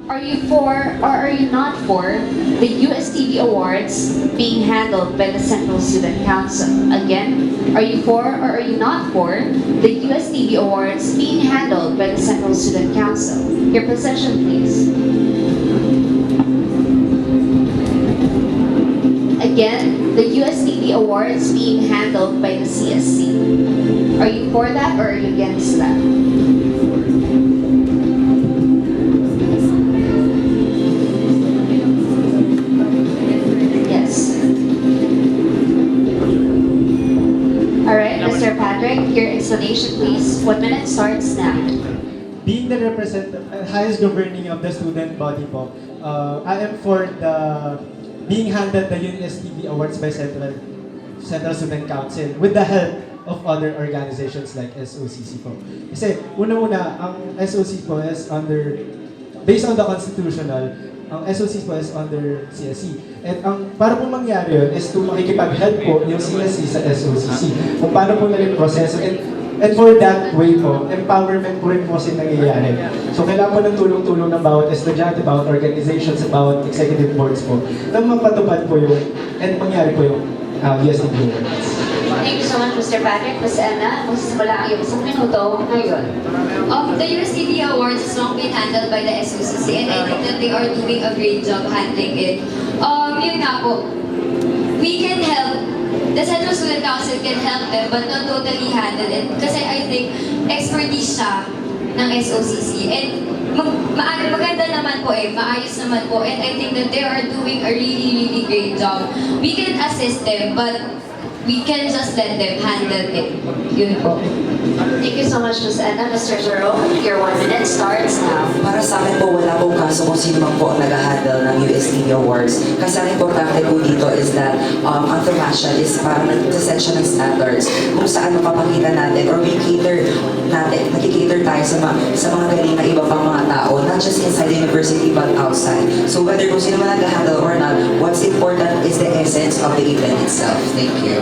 Are you for or are you not for the USTV Awards being handled by the Central Student Council? Again, are you for or are you not for the USTV Awards being handled by the Central Student Council? Your position, please. Again, the USTV Awards being handled by the CSC. Are you for that or are you against that? Yes. All right, Mr. Patrick, your explanation, please. 1 minute starts now. Being the highest governing of the student body po, I am for the being handed the USTV Awards by Central Student Council with the help of other organizations like SOCC po. Kasi una-una, ang SOC po is based on the constitutional, ang SOC po is under CSC. At para po mangyari yun is to makikipag-help po yung CSC sa SOCC. Kung paano po na rin proseso. And for that way po, empowerment po rin po kasi nangyayari. So kailangan po ng tulong-tulong ng bawat estudyante, bawat organizations, bawat executive boards po na mapatupad po yung, and mangyari po yung USTV Awards. Thank you so much, Mr. Patrick. Ms. Anna, magsisimula ang iyong 1 minuto ngayon. The USTV Awards has long been handled by the SOCC and I think that they are doing a great job handling it. Yun nga po, we can help, the Central Student Council can help them but not totally handle it kasi I think expertise siya ng SOCC and maganda naman po maayos naman po and I think that they are doing a really great job. We can assist them but we can just let them handle it. Yun po. Thank you so much, Ms. Anna. Mr. Jerome, your 1 minute starts now. Para sa akin po, wala pong kaso kung sino man po ang nag-handle ng USTV Awards. Kasi ang importante po dito is that ang commercial is parang nag-set siya ng standards kung saan mapapakita natin or nakikater tayo sa mga galing na iba pang mga tao, not just inside the university but outside. So whether kung sino man nag-handle or not, what's important is the essence of the event itself. Thank you.